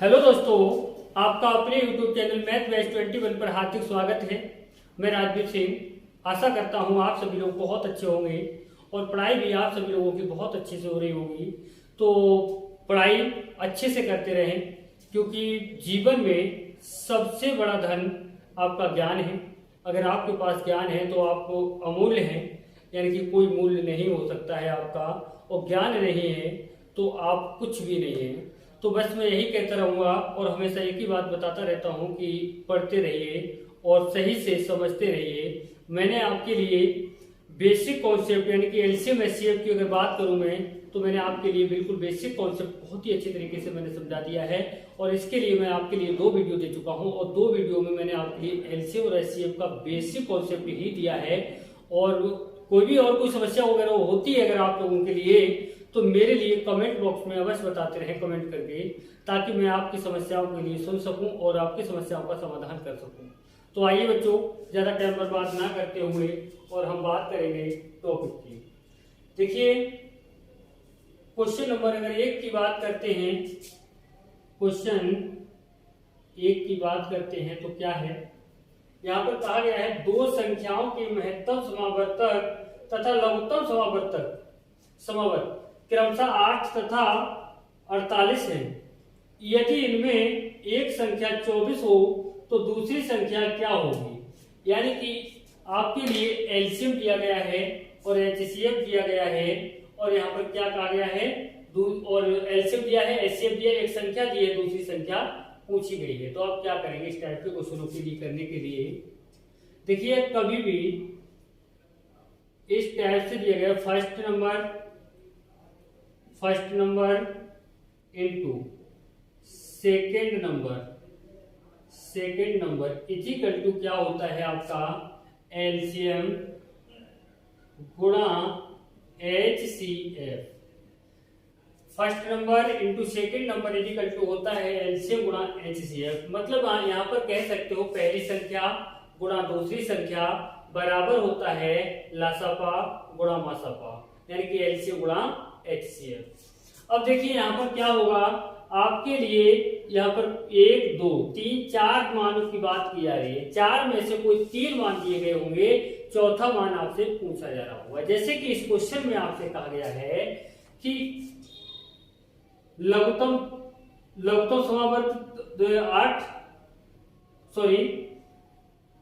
Hello दोस्तों, आपका अपने YouTube चैनल मैथ बैच 21 पर हार्दिक स्वागत है। मैं राजवीर सिंह आशा करता हूं आप सभी लोग बहुत अच्छे होंगे और पढ़ाई भी आप सभी लोगों की बहुत अच्छे से हो रही होगी। तो पढ़ाई अच्छे से करते रहें, क्योंकि जीवन में सबसे बड़ा धन आपका ज्ञान है। अगर आपके पास ज्ञान है तो आपको अमूल्य है, यानी कि कोई मूल्य नहीं हो सकता है आपका। और ज्ञान नहीं है तो आप कुछ भी नहीं है। तो बस मैं यही कहता रहूँगा और हमेशा एक ही बात बताता रहता हूँ कि पढ़ते रहिए और सही से समझते रहिए। मैंने आपके लिए बेसिक कॉन्सेप्ट यानी कि एलसीएम एचसीएफ की अगर बात करूँ मैं, तो मैंने आपके लिए बिल्कुल बेसिक कॉन्सेप्ट बहुत ही अच्छे तरीके से मैंने समझा दिया है। और इसके लिए मैं आपके लिए 2 वीडियो दे चुका हूँ और 2 वीडियो में मैंने आपके लिए एलसीएम और एचसीएफ का बेसिक कॉन्सेप्ट ही दिया है। और कोई भी और कोई समस्या वगैरह होती है अगर आप लोगों के लिए, तो मेरे लिए कमेंट बॉक्स में अवश्य बताते रहें कमेंट करके, ताकि मैं आपकी समस्याओं के लिए सुन सकूं और आपकी समस्याओं का समाधान कर सकूं। तो आइए बच्चों, ज़्यादा टाइम बर्बाद ना करते हुए और हम बात करेंगे टॉपिक की। देखिए, क्वेश्चन नंबर अगर 1 की बात करते हैं, क्वेश्चन 1 की बात करते हैं तो क्या है, यहाँ पर कहा गया है 2 संख्याओं के महत्तम समावर्तक तथा लघुत्तम समावर्त क्रमशः 8 तथा 48 है। यदि इनमें एक संख्या 24 हो तो दूसरी संख्या क्या होगी। यानी कि आपके लिए एलसीएम दिया गया है और एचसीएफ दिया गया है, और यहाँ पर क्या कहा गया है, और एलसीएम दिया है, एचसीएफ दिया है, एक संख्या दी है, दूसरी संख्या पूछी गई है। तो आप क्या करेंगे इस टाइप के क्वेश्चनों के लिए करने के लिए। देखिए, कभी भी इस टाइप से दिया गया first number into second number is equal to क्या होता है आपका एलसीएम गुणा HCF. First number into second number is equal to होता है एलसीएम गुणा एचसीएफ। मतलब यहाँ पर कह सकते हो पहली संख्या गुणा दूसरी संख्या बराबर होता है लसापा गुणा मासापा, यानी कि एलसीएम गुणा एचसीएफ। अब देखिए यहाँ पर क्या होगा आपके लिए, यहाँ पर 1 2 3 4 मानों की बात की जा रही है। 4 में से कोई 3 मान दिए गए होंगे, चौथा मान आपसे पूछा जा रहा होगा। जैसे कि इस क्वेश्चन में आपसे कहा गया है कि लघुत्तम समावर्त 8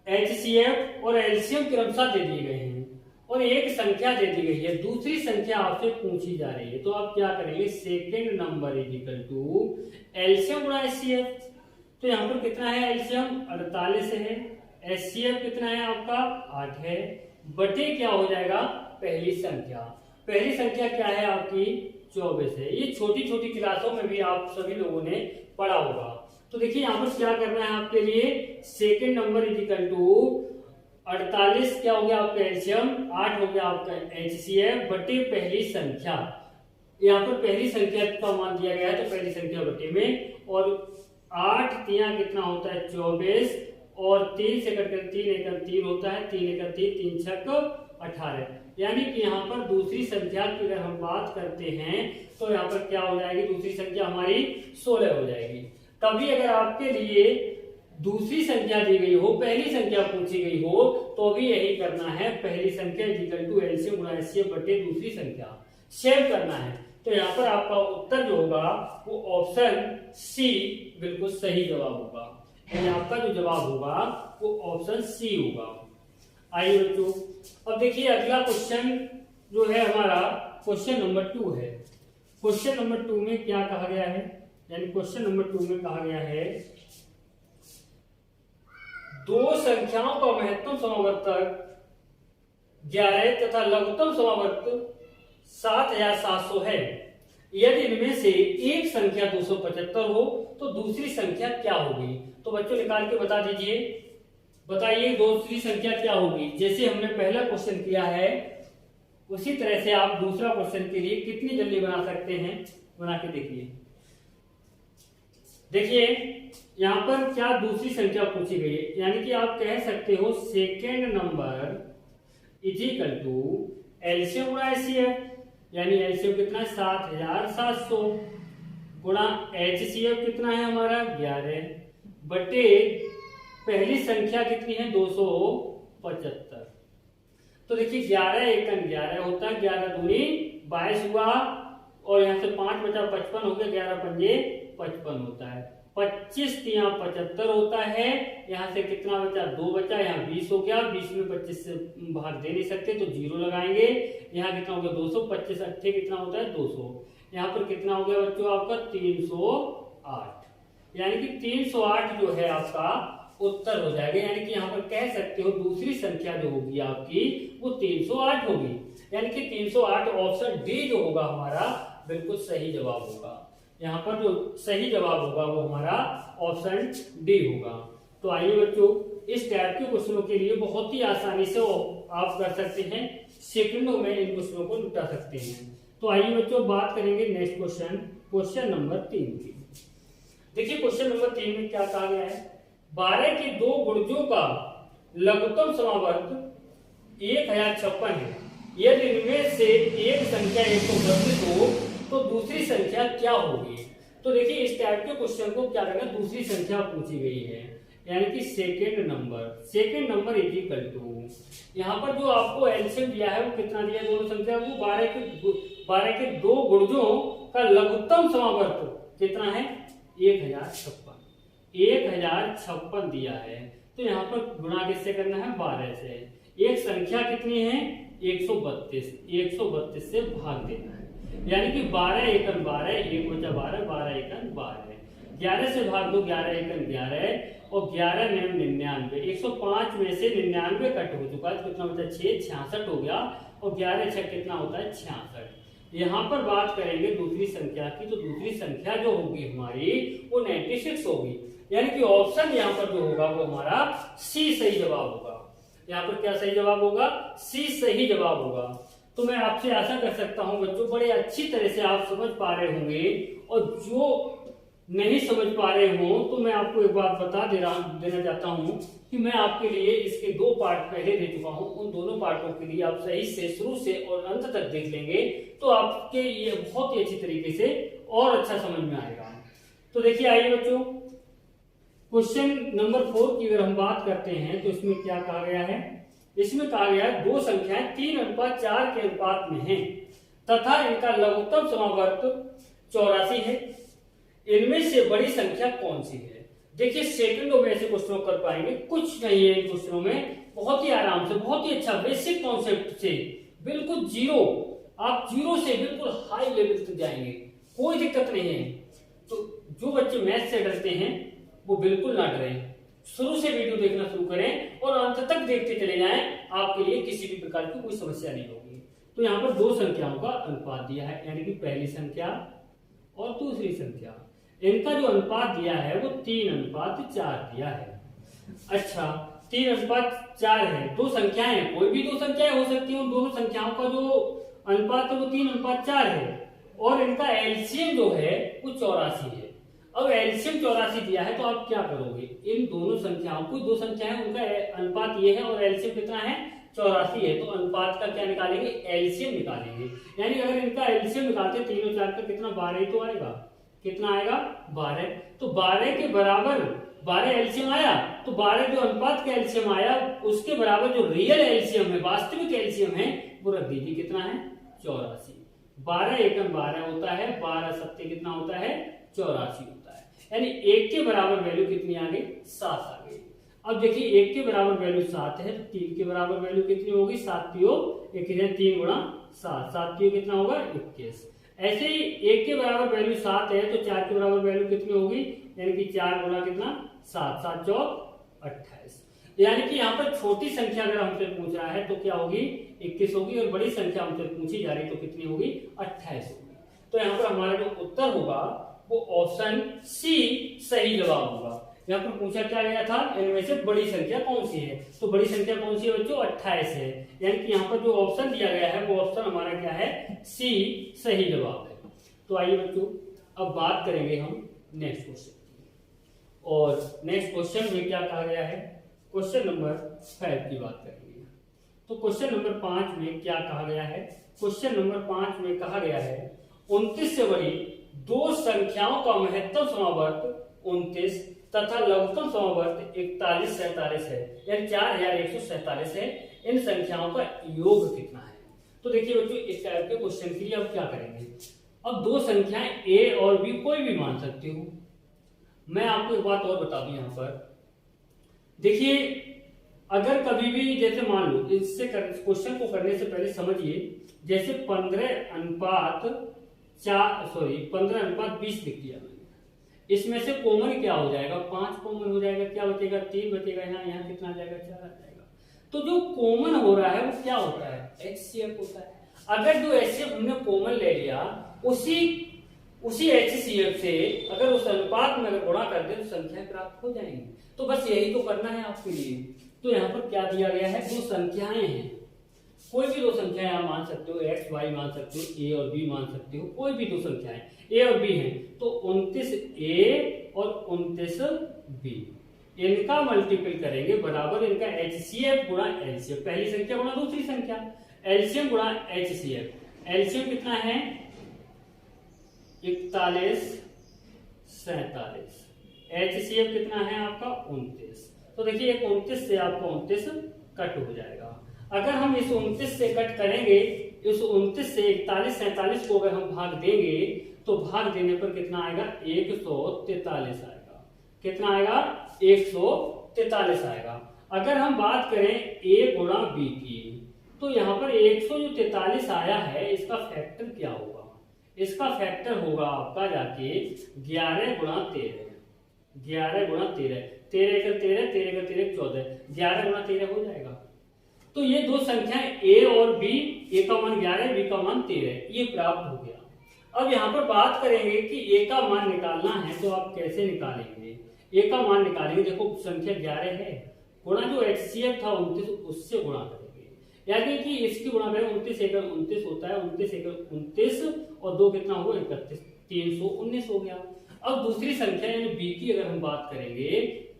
एचसीएफ और एलसीएम क्रमशः दे दिए गए हैं और एक संख्या दे दी गई है, दूसरी संख्या आपसे पूछी जा रही है। तो आप क्या करेंगे, second number is equal to LCM गुणा एचसीएफ। तो यहाँ पर कितना है, एलसीएम 48 है, एचसीएफ कितना है आपका 8 है, बटे क्या हो जाएगा पहली संख्या क्या है आपकी 24 है। ये छोटी छोटी क्लासों में भी आप सभी लोगों ने पढ़ा होगा। तो देखिए यहाँ पर क्या करना है आपके लिए, सेकेंड नंबर इजिकल टू 48 क्या हो गया आपका एलसीएम, 8 हो गया आपका एचसीएफ बटे पहली संख्या। यहाँ पर पहली संख्या का मान दिया गया है तो पहली संख्या बटे में, और 8 3 कितना होता है 24, और 3 से कटकर 3 एकम 3 होता है, 3 एकम 3 3 छक 18। यानी कि यहाँ पर दूसरी संख्या की अगर हम बात करते हैं तो यहाँ पर क्या हो जाएगी, दूसरी संख्या हमारी 16 हो जाएगी। तभी अगर आपके लिए दूसरी संख्या दी गई हो, पहली संख्या पूछी गई हो, तो भी यही करना है, पहली संख्या इक्वल टू एलसीएम गुणा एचसीएफ बटे दूसरी संख्या सेव करना है। तो यहाँ पर आपका उत्तर जो होगा वो ऑप्शन सी बिल्कुल सही जवाब होगा, यानी आपका जो जवाब होगा वो ऑप्शन सी होगा। आइए बच्चों, अब देखिए अगला क्वेश्चन जो है हमारा क्वेश्चन नंबर 2 है। क्वेश्चन नंबर 2 में क्या कहा गया है, यानी क्वेश्चन नंबर 2 में कहा गया है 2 संख्याओं का महत्तम समावर्तक 11 तथा लघुत्तम समावर्तक 7700 है। यदि इनमें से एक संख्या 275 हो तो दूसरी संख्या क्या होगी। तो बच्चों निकाल के बता दीजिए, बताइए दूसरी संख्या क्या होगी। जैसे हमने पहला क्वेश्चन किया है उसी तरह से आप दूसरा क्वेश्चन के लिए कितनी जल्दी बना सकते हैं, बना के देखिए। देखिए यहाँ पर क्या दूसरी संख्या पूछी गई है, यानी कि आप कह सकते हो second number is equal to LCM गुणा एचसीएफ, यानी एलसीएम कितना 7700 गुणा HCF कितना है हमारा 11 बटे पहली संख्या कितनी है 275। तो देखिए 11 एकन 11 होता है, 11 दूनी 22 हुआ और यहाँ से 5 बचा 55 हो गया, 11 पंजे 55 होता है, 25 तिया 75 होता है। यहाँ से कितना बचा 2 बचा, यहाँ 20 हो गया, 20 में 25 से भाग दे नहीं सकते तो 0 लगाएंगे। यहाँ कितना हो गया 200, 25 अट्ठे कितना होता है 200। यहाँ पर कितना हो गया बच्चों आपका 308, यानी कि 308 जो है आपका उत्तर हो जाएगा। यानी कि यहाँ पर कह सकते हो दूसरी संख्या जो होगी आपकी वो 308 होगी, यानी कि 308 ऑप्शन डी जो होगा हमारा बिल्कुल सही जवाब होगा। यहाँ पर जो सही जवाब होगा वो हमारा ऑप्शन डी होगा। तो आइए बच्चों इस टाइप के क्वेश्चनों के लिए बहुत ही आसानी से आप कर सकते हैं, सेकंडों में इन क्वेश्चनों को निपटा सकते हैं। तो आइए बच्चों बात करेंगे नेक्स्ट क्वेश्चन, क्वेश्चन नंबर 3 की। देखिए क्वेश्चन नंबर 3 में क्या कहा गया है, 12 के दो गुणजों का लघुत्तम समावर्त 1056 है। यदि इनमें से एक संख्या 132 हो तो दूसरी संख्या क्या होगी। तो देखिए इस टाइप के क्वेश्चन को क्या करना, दूसरी संख्या पूछी गई है, यानी कि second number is equal to, यहाँ पर जो आपको एलसीएम दिया है वो कितना दिया है दोनों संख्या को, 12 के दो गुणजों का लघुत्तम समावर्त कितना है 1056 दिया है। तो यहाँ पर गुणा किससे करना है 12 से। एक संख्या कितनी है 132 से भाग देना है, यानी कि 12 एकन 12, 1 बचा 12, 12 एकन 12, 11 से भाग दो 11 एकन 11 और 11 9 99, 105 में से 99 कट हो चुका है तो कितना बचा 6, 66 हो गया और 11 6 कितना होता है 66। यहाँ पर बात करेंगे दूसरी संख्या की, तो दूसरी संख्या जो होगी हमारी वो 96 होगी, यानी कि ऑप्शन यहाँ पर जो होगा वो हमारा सी सही जवाब होगा। यहाँ पर क्या सही जवाब होगा, सी सही जवाब होगा। तो मैं आपसे आशा कर सकता हूं बच्चों बड़े अच्छी तरह से आप समझ पा रहे होंगे, और जो नहीं समझ पा रहे हो तो मैं आपको एक बात बता देना चाहता हूं कि मैं आपके लिए इसके 2 पार्ट पहले दे चुका हूं। उन दोनों पार्टों के लिए आप सही से शुरू से और अंत तक देख लेंगे तो आपके ये बहुत ही अच्छी तरीके से और अच्छा समझ में आएगा। तो देखिए आइए बच्चों क्वेश्चन नंबर 4 की अगर हम बात करते हैं तो इसमें क्या कहा गया है, इसमें कहा गया है दो संख्याएं 3:4 के अनुपात में हैं तथा इनका लघुत्तम समावर्त 84 है, इनमें से बड़ी संख्या कौन सी है। देखिए सेकंडों में ऐसे क्वेश्चन कर पाएंगे, कुछ नहीं है इन क्वेश्चनों में, बहुत ही आराम से बहुत ही अच्छा बेसिक कॉन्सेप्ट से बिल्कुल जीरो, आप जीरो से बिल्कुल हाई लेवल तक जाएंगे, कोई दिक्कत नहीं है। तो जो बच्चे मैथ से डरते हैं वो बिल्कुल ना डरें, शुरू से वीडियो देखना शुरू करें और अंत तक देखते चले जाएं, आपके लिए किसी भी प्रकार की कोई समस्या नहीं होगी। तो यहाँ पर दो संख्याओं का अनुपात दिया है, यानी कि पहली संख्या और दूसरी संख्या, इनका जो अनुपात दिया है वो 3:4 दिया है। अच्छा 3:4 है, दो संख्याएं हैं, कोई भी दो संख्याएं हो सकती है, दोनों संख्याओं का जो अनुपात है वो 3:4 है और इनका एलसीएम जो है वो 84 है। अब एलसीएम 84 दिया है तो आप क्या करोगे, इन दोनों संख्याओं को, दो संख्याएं उनका अनुपात ये है और एलसीएम कितना है 84 है, तो अनुपात का क्या निकालेंगे एलसीएम निकालेंगे। यानी अगर इनका एलसीएम निकालते 3 और 4 का कितना 12 ही तो आएगा, कितना आएगा 12, तो 12 के बराबर 12 एलसीएम आया, तो 12 जो अनुपात का एलसीएम आया उसके बराबर जो रियल एलसीएम है, वास्तविक एलसीएम है वो रख दीजिए, कितना है 84। 12 एकम 12 होता है, 12 सत्ते कितना होता है 84 होता है, यानी 1 के बराबर वैल्यू कितनी आ गई 7 आ गई। अब देखिए 1 के बराबर वैल्यू 7 है तो 3 के बराबर वैल्यू कितनी होगी 7 3 3 गुणा 7, 7 3 कितना होगा 21। ऐसे ही 1 के बराबर वैल्यू 7 है तो 4 के बराबर वैल्यू कितनी होगी, यानी कि 4 गुणा कितना 7, 7 4 28। यानी कि यहाँ पर छोटी संख्या अगर हमसे पूछ रहा है तो क्या होगी 21 होगी और बड़ी संख्या हमसे पूछी जा रही तो कितनी होगी 28 होगी। तो यहाँ पर हमारा जो उत्तर होगा वो ऑप्शन सी सही जवाब होगा। यहाँ पर पूछा क्या गया था, इनमें से बड़ी संख्या कौन सी है, तो बड़ी संख्या कौन सी है बच्चों 28 है, यानी कि यहाँ पर जो ऑप्शन दिया गया है वो ऑप्शन हमारा क्या है सी सही जवाब है। तो आइए बच्चों अब बात करेंगे हम नेक्स्ट क्वेश्चन की, और नेक्स्ट क्वेश्चन में क्या कहा गया है, क्वेश्चन नंबर 5 की बात करेंगे। तो क्वेश्चन नंबर 5 में क्या कहा गया है, क्वेश्चन नंबर 5 में कहा गया है 29 से बड़ी दो संख्याओं का महत्तम समावर्त 29 तथा लघुत्तम समावर्त 4147 है, यानी 4147 है। इन संख्याओं का योग कितना है? तो देखिए बच्चों, इस टाइप के क्वेश्चन के लिए अब क्या करेंगे, अब दो संख्याएं a और b कोई भी मान सकती हूं। मैं आपको एक बात और बता दूं, यहां पर देखिए, अगर कभी भी जैसे मान लो, इससे क्वेश्चन को करने से पहले समझिए, जैसे 15:20 लिख दिया मैंने, इसमें से कॉमन क्या हो जाएगा, 5 कॉमन हो जाएगा, क्या बचेगा, 3 बचेगा, यहाँ कितना आ जाएगा, 4 आ जाएगा। तो जो कॉमन हो रहा है वो क्या होता है, HCF होता है। अगर जो HCF हमने कॉमन ले लिया, उसी HCF से अगर उस अनुपात में अगर गुणा कर दे तो संख्याएं प्राप्त हो जाएंगी। तो बस यही तो करना है आपके लिए। तो यहाँ पर क्या दिया गया है, दो संख्याएं हैं, कोई भी दो संख्याएं आप मान सकते हो, x y मान सकते हो, a और b मान सकते हो, कोई भी दो संख्याएं a और b हैं, तो 29a और 29b इनका मल्टीपल करेंगे बराबर इनका HCF गुणा LCM, पहली संख्या गुणा दूसरी संख्या, LCM गुणा HCF। LCM कितना है, 41 47, HCF कितना है आपका 29। तो देखिए 29 से आपका 29 कट हो जाएगा। अगर हम इस 29 से कट करेंगे, इस 29 से 41 47 को अगर हम भाग देंगे तो भाग देने पर कितना आएगा, 143 आएगा। कितना आएगा, 143 आएगा। अगर हम बात करें a गुणा b की, तो यहाँ पर 143 आया है, इसका फैक्टर क्या होगा, इसका फैक्टर होगा आपका जाके 11 गुणा 13, 11 गुणा 13, 13 का 13, 13 का 13 14, 11 गुणा 13 हो जाएगा। तो ये दो संख्याएं a और b, a का मान 11, b का मान 13, ये प्राप्त हो गया। अब यहाँ पर बात करेंगे कि a का मान निकालना है, तो आप कैसे निकालेंगे, a का मान निकालेंगे, देखो संख्या 11 है, गुणा जो HCF था 29 उससे गुणा करेंगे, यानी कि इसकी गुणा करें, 29 एकड़ 29 होता है, 29 एकड़ 29 और 2 कितना हुआ 31, 319 हो गया। अब दूसरी संख्या यानी b की अगर हम बात करेंगे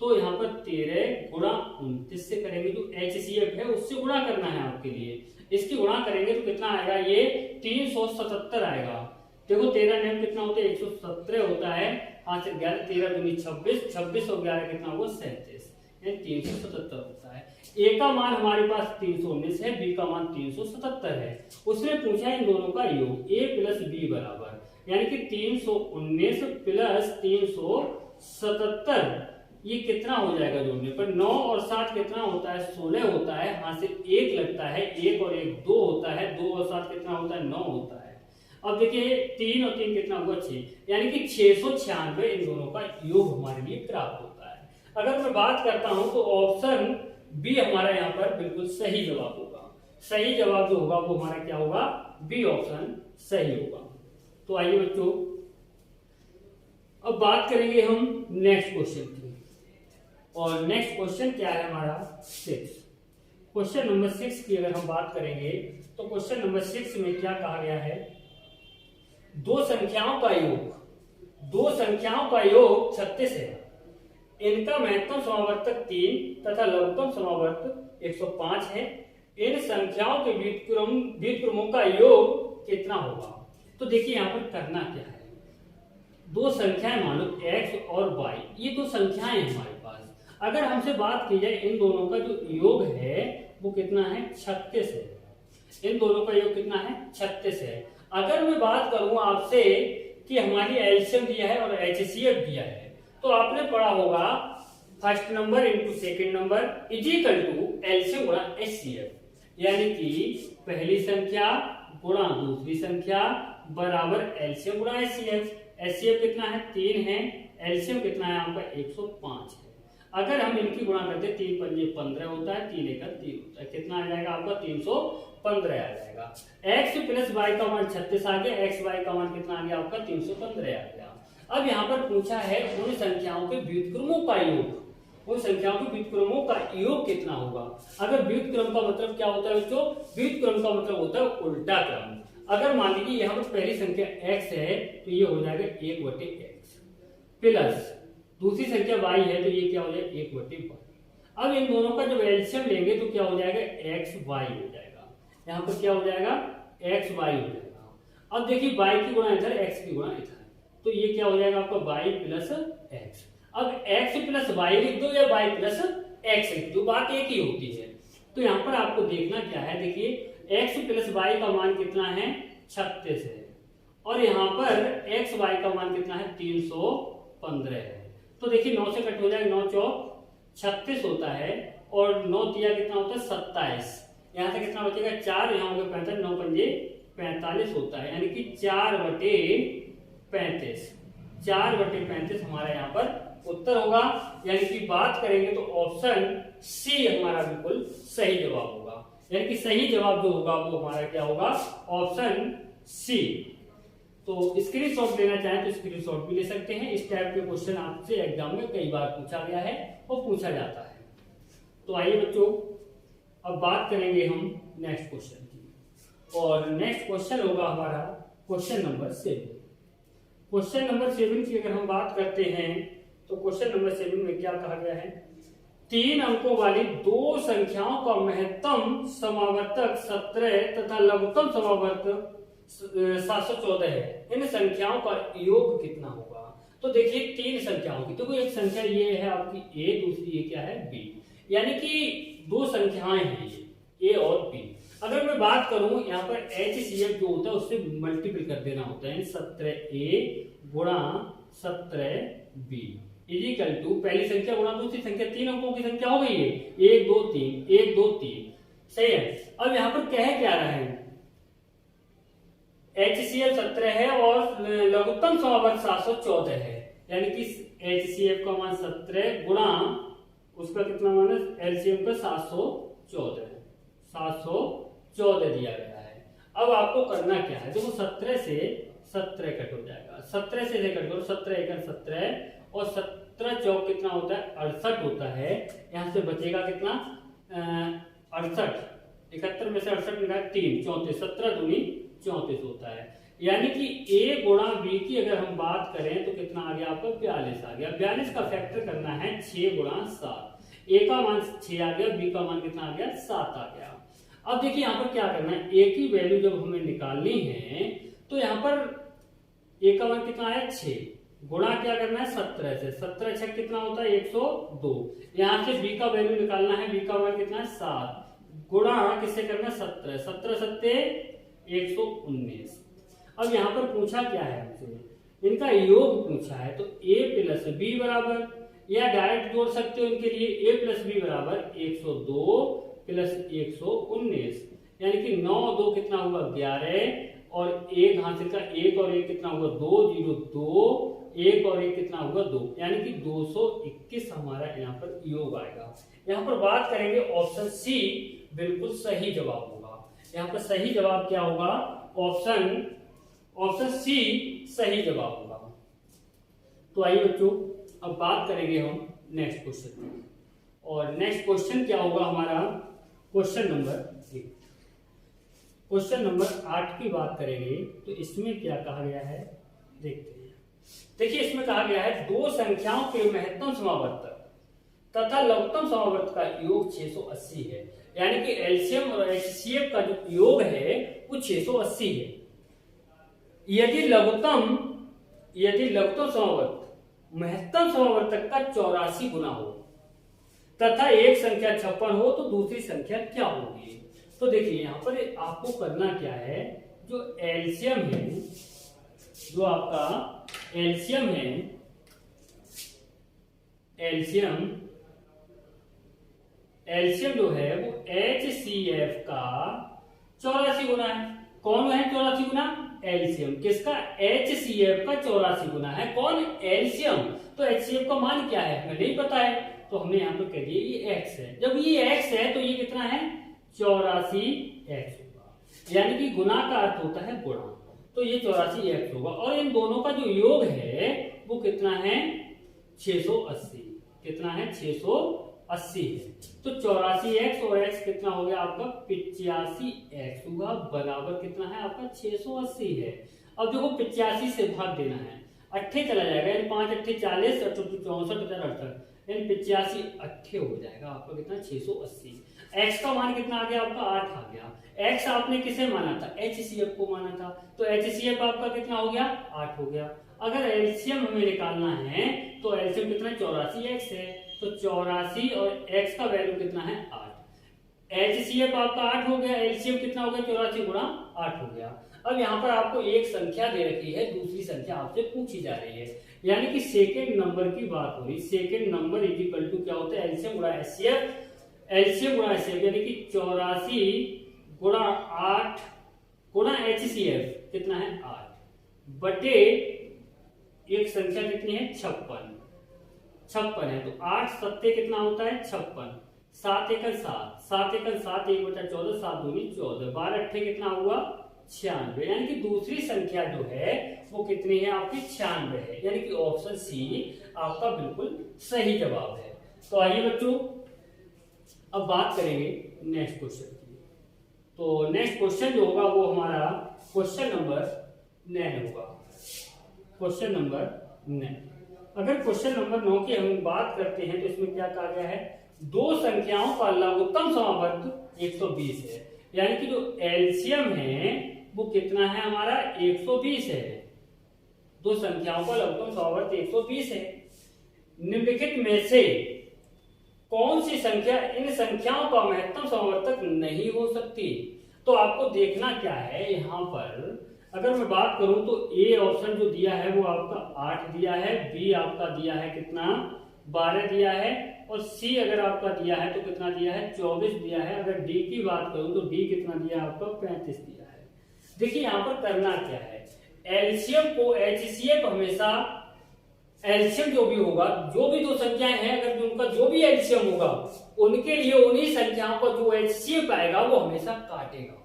तो यहाँ पर 13 गुणा 29 से करेंगे, जो HCF है उससे गुणा करना है आपके लिए, इसकी गुणा करेंगे तो कितना आएगा, ये 377 आएगा। देखो 13 नेम कितना होता है, 117 होता है, 5 11 13 दूनी 26, 26 और 11 कितना होगा 37, 377 होता है। a का मान हमारे पास 319 है, b का मान 377 है। उसने पूछा इन दोनों का योग a प्लस b बराबर, यानी कि 319 प्लस 377, ये कितना हो जाएगा जोड़ने पर, 9 और 7 कितना होता है, 16 होता है, हाथ से 1 लगता है, 1 और 1 2 होता है, 2 और 7 कितना होता है, 9 होता है। अब देखिए 3 और 3 कितना होगा 6, यानी कि 696 इन दोनों का योग हमारे लिए प्राप्त होता है। अगर मैं बात करता हूं तो ऑप्शन बी हमारा यहाँ पर बिल्कुल सही जवाब होगा। सही जवाब जो होगा वो हमारा क्या होगा, बी ऑप्शन सही होगा। तो आइए बच्चों, अब बात करेंगे हम नेक्स्ट क्वेश्चन की, और नेक्स्ट क्वेश्चन क्या है हमारा 6। क्वेश्चन नंबर 6 की अगर हम बात करेंगे तो क्वेश्चन नंबर 6 में क्या कहा गया है, दो संख्याओं का योग 36 है, इनका महत्तम समावर्तक 3 तथा लघुत्तम समावर्तक 105 है। इन संख्याओं के व्युत्क्रमों का योग कितना होगा। तो देखिए यहाँ पर करना क्या है, दो संख्याएं मानो x और y, ये दो संख्याएं हैं हमारे पास। अगर हमसे बात की जाए इन दोनों का जो योग है वो कितना है, 36 है। इन दोनों का योग कितना है, 36 है। अगर मैं बात करूं आपसे कि हमारी एलसीएम दिया है और HCF दिया है, तो आपने पढ़ा होगा first number into second number is equal to LCM गुणा HCF, यानी कि पहली संख्या गुणा दूसरी संख्या बराबर एलसीएम गुणा HCF। HCF कितना है, 3 है, एलसीएम कितना है आपका 105 है। अगर हम इनकी गुणा करते 3 पंजे 15 होता है, 3 एकड़ 3 होता है, कितना आ जाएगा आपका 315 आ जाएगा। x प्लस वाई का मान 36 आ गया, एक्स वाई का मान कितना आ गया आपका 315 आ गया। अब यहाँ पर पूछा है उन संख्याओं के व्युत्क्रमों का योग, उन संख्याओं के व्युत्क्रमों का योग कितना होगा। अगर व्युत्क्रम का मतलब क्या होता है बच्चों, व्युत्क्रम का मतलब होता है उल्टा क्रम। अगर मान लीजिए यहाँ पर पहली संख्या x है तो ये हो जाएगा 1/x प्लस दूसरी संख्या y है तो ये क्या हो जाएगा 1/y। अब इन दोनों का जब एलसीएम लेंगे तो क्या हो जाएगा xy हो जाएगा, यहाँ पर क्या हो जाएगा xy हो जाएगा। अब देखिए y की गुणा इधर, x की गुणा इधर, ये क्या हो जाएगा आपका y प्लस एक्स। अब x प्लस वाई लिख दो या y प्लस एक्स लिख दो, बात एक ही होती है। तो यहाँ पर आपको देखना क्या है, देखिए x प्लस वाई का मान कितना है 36 है, और यहाँ पर x y का मान कितना है 315 है। तो देखिए 9 से कट हो जाएगा, 9 चौक 36 होता है, और 9 तिया कितना होता है 27, यहाँ से कितना बचेगा 4, यहाँ होगा 45, 9 पंजे 45 होता है, यानी कि 4/35, 4/35 हमारा यहाँ पर उत्तर होगा। यानी कि बात करेंगे तो ऑप्शन सी हमारा बिल्कुल सही जवाब होगा, यानी कि सही जवाब जो होगा वो हमारा क्या होगा, ऑप्शन सी। तो स्क्रीनशॉट लेना चाहें तो स्क्रीनशॉट भी ले सकते हैं। इस टाइप के क्वेश्चन आपसे एग्जाम में कई बार पूछा गया है और पूछा जाता है। तो आइए बच्चों, अब बात करेंगे हम नेक्स्ट क्वेश्चन की, और नेक्स्ट क्वेश्चन होगा हमारा क्वेश्चन नंबर 7। क्वेश्चन नंबर 7 की अगर हम बात करते हैं तो क्वेश्चन नंबर 7 में क्या कहा गया है, 3 अंकों वाली दो संख्याओं का महत्तम समावर्तक 17 तथा लघुत्तम समावर्तक 714 है, इन संख्याओं का योग कितना होगा। तो देखिए 3 संख्याओं की, तो कोई एक संख्या ये है आपकी a, दूसरी ये क्या है b, यानी कि 2 संख्याएं हैं ये a और b। अगर मैं बात करूं यहाँ पर HCF जो होता है उससे मल्टीपल कर देना होता है, 17a गुणा 17b इजिकल टू पहली संख्या गुणा दूसरी संख्या, 3 अंकों की संख्या हो गई है 1 2 3 1 2 3, सही है। अब यहाँ पर कह क्या रहा है, HCF 17 है और लघुत्तम समावर्त 714 है, यानी कि HCF का मान 17 गुणा उसका कितना मान है LCM का 714 दिया गया है। अब आपको करना क्या है, देखो 17 से 17 कट हो जाएगा, 17 से कट करो, 17 एकड़ 17 और 17 चौक कितना होता है 68 होता है। यहाँ से बचेगा कितना 68, 71 में से 68 निकाल 3 34, 17 दूनी 34 होता है। यानी कि a गुणा b की अगर हम बात करें तो कितना आ गया आपका 42 आ गया। 42 का फैक्टर करना है 6 गुणा 7, a का मान 6 आ गया, b का मान कितना आ गया 7 आ गया। अब देखिए यहाँ पर क्या करना है, a की वैल्यू जब हमें निकालनी है तो यहाँ पर a का मान कितना है 6, गुणा क्या करना है 17 से, 17 6 कितना होता है 102। यहाँ से b का वैल्यू निकालना है, b का मान कितना है 7, गुणा किससे करना है 17, 17 सत्ते 119। अब यहाँ पर पूछा क्या है हमसे, इनका योग पूछा है, तो a प्लस b बराबर, या डायरेक्ट जोड़ सकते हो इनके लिए, a प्लस b बराबर 102 प्लस 119, यानी कि 9 2 कितना हुआ 11, और एक हासिल का 1 और 1 कितना हुआ 2 0 2, 1 और 1 कितना हुआ 2, यानी कि 221 हमारा यहाँ पर योग आएगा। यहाँ पर बात करेंगे ऑप्शन सी बिल्कुल सही जवाब होगा। यहाँ पर सही जवाब क्या होगा, ऑप्शन सी सही जवाब होगा। तो आइए बच्चों, अब बात करेंगे हम नेक्स्ट क्वेश्चन की, और नेक्स्ट क्वेश्चन क्या होगा हमारा क्वेश्चन नंबर 8। क्वेश्चन नंबर 8 की बात करेंगे तो इसमें क्या कहा गया है देखते हैं। देखिए इसमें कहा गया है 2 संख्याओं के महत्तम समावर्तक तथा लघुत्तम समावर्तक का योग 680 है, यानी कि एलसीएम और एचसीएफ का जो योग है वो 680 है। यदि लघुत्तम समावर्तक महत्तम समावर्तक का 84 गुना हो तथा एक संख्या 56 हो तो दूसरी संख्या क्या होगी। तो देखिए यहाँ पर आपको करना क्या है, जो एलसीएम है, जो आपका एलसीएम है, एलसीएम जो है वो HCF का 84 गुना है। कौन है 84 गुना, एलसीएम किसका, HCF का 84 गुना है। कौन, एलसीएम। तो HCF का मान क्या है हमें नहीं पता है, तो हमने यहाँ पे कह दिया ये x है। जब ये x है तो ये कितना है 84x होगा, यानी कि गुना का अर्थ होता है गुणा, तो ये 84x होगा। और इन दोनों का जो योग है वो कितना है 680, कितना है 680 है। तो 84x और x कितना हो गया आपका 85x होगा, बराबर कितना है आपका 680 है। अब देखो 85 से भाग देना है, 8 चला जाएगा, यानी 5 8 40, 64 68, यानी 85 8 हो जाएगा आपका कितना 680। x का मान कितना आ गया आपका 8 आ गया। x आपने किसे माना था, HCF को माना था, तो HCF आपका कितना हो गया 8 हो गया। अगर एलसीएम हमें निकालना है तो एलसीएम कितना 84x है, तो 84 और x का वैल्यू कितना है 8। एचसीएफ आपका 8 हो गया, एलसीएम कितना हो गया 84 गुणा 8 हो गया। अब यहाँ पर आपको एक संख्या दे रखी है, दूसरी संख्या आपसे पूछी जा रही है, यानी कि सेकेंड नंबर की बात हो रही। Second number is equal to क्या होता है एलसीएम गुणा एचसीएफ, एलसीएम गुणा एचसीएफ यानी कि 84 गुणा 8 गुणा एचसीएफ कितना है 8 बटे एक संख्या कितनी है 56 है, तो 8 सत्ते कितना होता है 56, 7 एकन 7, 7 एकन 7, 1 बटा 14, 7 दूनी 14, 12 अट्ठे कितना हुआ 96, यानी कि दूसरी संख्या जो है वो कितनी है आपकी 96 है, यानी कि ऑप्शन सी आपका बिल्कुल सही जवाब है। तो आइए बच्चों अब बात करेंगे नेक्स्ट क्वेश्चन की। तो नेक्स्ट क्वेश्चन जो होगा वो हमारा क्वेश्चन नंबर 9 होगा, क्वेश्चन नंबर 9। अगर क्वेश्चन नंबर 9 की हम बात करते हैं तो इसमें क्या कहा गया है, दो संख्याओं का लघुत्तम समावर्त 120 है, यानी कि जो एलसीएम है वो कितना है हमारा 120 है। दो संख्याओं का लघुत्तम समावर्त 120 है। निम्नलिखित में से कौन सी संख्या इन संख्याओं का महत्तम समावर्तक नहीं हो सकती। तो आपको देखना क्या है, यहाँ पर अगर मैं बात करूं तो ए ऑप्शन जो दिया है वो आपका 8 दिया है, बी आपका दिया है कितना 12 दिया है, और सी अगर आपका दिया है तो कितना दिया है 24 दिया है। अगर डी की बात करूं तो डी कितना दिया है आपका 35 दिया है। देखिए यहाँ पर करना क्या है, एलसीएम को एचसीएफ हमेशा एलसीएम जो भी होगा, जो भी दो संख्याएं हैं अगर उनका जो भी एलसीएम होगा उनके लिए उन्हीं संख्याओं का जो एचसीएफ आएगा वो हमेशा काटेगा,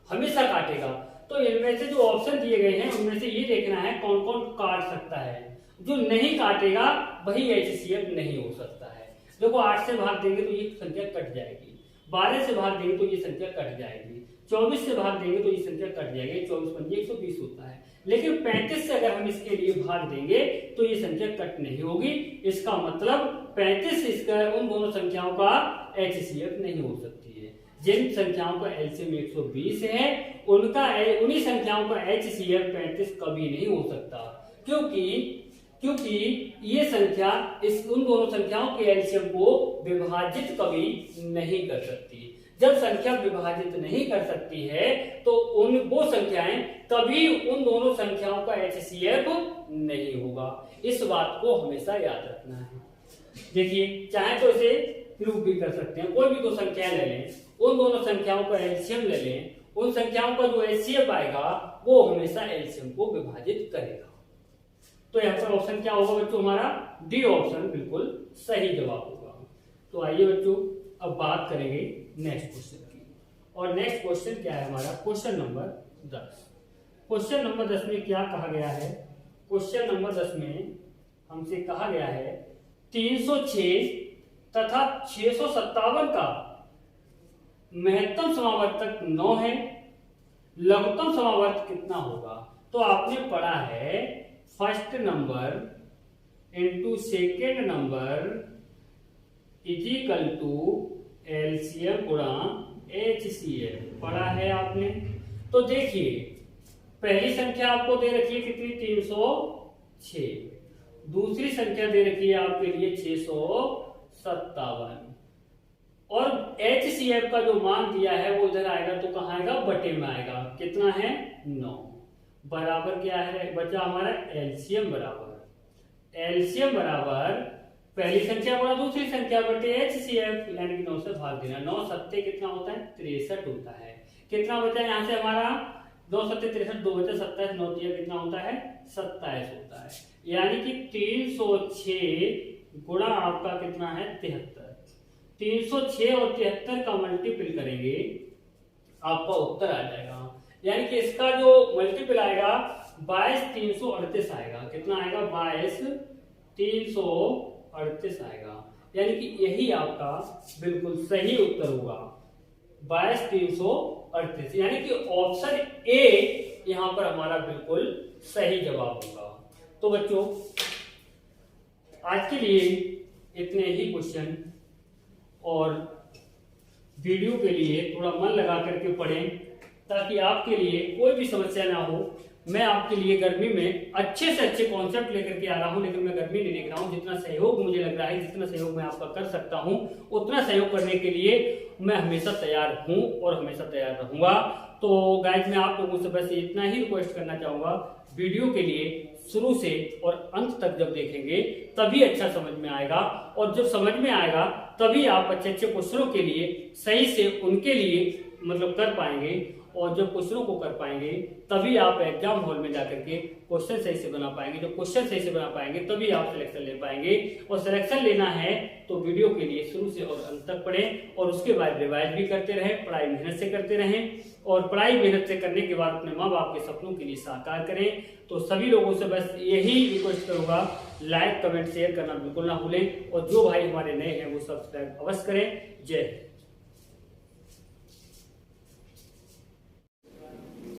हमेशा काटेगा। तो इनमें से जो ऑप्शन दिए गए हैं उनमें से ये देखना है कौन कौन काट सकता है। जो नहीं काटेगा वही एचसीएफ नहीं हो सकता है। देखो 8 से भाग देंगे तो ये संख्या कट जाएगी, 12 से भाग देंगे तो ये संख्या कट जाएगी, 24 से भाग देंगे तो ये संख्या कट जाएगी, 24 पंजे 120 होता है। लेकिन 35 से अगर हम इसके लिए भाग देंगे तो ये संख्या कट नहीं होगी। इसका मतलब 35 इसका उन दोनों संख्याओं का एचसीएफ नहीं हो सकती है। जिन संख्याओं का एलसीएम 120 है उनका उन्हीं संख्याओं का एचसीएफ 35 कभी नहीं हो सकता, क्योंकि ये संख्या इस उन दोनों संख्याओं के एलसीएम को विभाजित कभी नहीं कर सकती। जब संख्या विभाजित नहीं कर सकती है तो वो संख्याएं कभी उन दोनों संख्याओं का एचसीएफ नहीं होगा। इस बात को हमेशा याद रखना है। देखिए चाहे तो इसे प्रूव भी कर सकते हैं, कोई भी दो संख्या ले लें, उन दोनों संख्याओं का एलसीएम ले लें, उन संख्याओं का जो एचसीएफ आएगा वो हमेशा एलसीएम को विभाजित करेगा। तो यहाँ पर ऑप्शन क्या होगा बच्चों, हमारा डी ऑप्शन बिल्कुल सही जवाब होगा। तो आइए बच्चों अब बात करेंगे नेक्स्ट क्वेश्चन की। और नेक्स्ट क्वेश्चन क्या है हमारा, क्वेश्चन नंबर 10। क्वेश्चन नंबर 10 में क्या कहा गया है, क्वेश्चन नंबर 10 में हमसे कहा गया है 306 तथा 657 का महत्तम समावर्तक 9 है, लघुत्तम समावर्त कितना होगा। तो आपने पढ़ा है first number into second number is equal to LCM गुणा एचसीएफ, पढ़ा है आपने। तो देखिए पहली संख्या आपको दे रखी है कितनी 306, दूसरी संख्या दे रखी है आपके लिए 657, और एचसीएफ का जो मान दिया है वो इधर आएगा तो कहाँ आएगा बटे में आएगा, कितना है 9, बराबर क्या है बचा हमारा एलसीएम बराबर पहली संख्या बड़ा दूसरी संख्या बटे एचसीएफ, यानी कि 9 से भाग देना। 9 सत्ते कितना होता है 63 होता है। कितना बचा यहाँ से हमारा 9 सत्ते 63, 2 बचे 27, 9 दिया कितना होता है 27 होता है। यानी कि 306 गुणा आपका कितना है 73। 306 और 73 का मल्टीपल करेंगे आपका उत्तर आ जाएगा, यानी कि इसका जो मल्टीपल आएगा 22,338 आएगा। कितना आएगा 22,338 आएगा, यानी कि यही आपका बिल्कुल सही उत्तर होगा 22,338, यानी कि ऑप्शन ए यहां पर हमारा बिल्कुल सही जवाब होगा। तो बच्चों आज के लिए इतने ही क्वेश्चन, और वीडियो के लिए थोड़ा मन लगा करके पढ़ें ताकि आपके लिए कोई भी समस्या ना हो, मैं आपके लिए गर्मी में अच्छे से अच्छे कॉन्सेप्ट लेकर के आ रहा हूं, लेकिन मैं गर्मी नहीं देख रहा हूं। जितना सहयोग मुझे लग रहा है, जितना सहयोग मैं आपका कर सकता हूं, उतना सहयोग करने के लिए मैं हमेशा तैयार हूं और हमेशा तैयार रहूंगा। तो गाइस, मैं आप लोगों से बस इतना ही रिक्वेस्ट करना चाहूंगा, वीडियो के लिए शुरू से और अंत तक जब देखेंगे तभी अच्छा समझ में आएगा, और जब समझ में आएगा तभी आप अच्छे अच्छे क्वेश्चनों के लिए सही से उनके लिए मतलब कर पाएंगे, और जब क्वेश्चनों को कर पाएंगे तभी आप एग्जाम हॉल में जाकर के क्वेश्चन सही से बना पाएंगे। जब क्वेश्चन सही से बना पाएंगे तभी आप सिलेक्शन ले पाएंगे, और सिलेक्शन लेना है तो वीडियो के लिए शुरू से और अंत तक पढ़ें, और उसके बाद रिवाइज भी करते रहें, पढ़ाई मेहनत से करते रहें, और पढ़ाई मेहनत से करने के बाद अपने माँ बाप के सपनों के लिए साकार करें। तो सभी लोगों से बस यही रिक्वेस्ट करूंगा, लाइक कमेंट शेयर करना बिल्कुल ना भूलें, और जो भाई हमारे नए हैं वो सब्सक्राइब अवश्य करें। जय हिंद।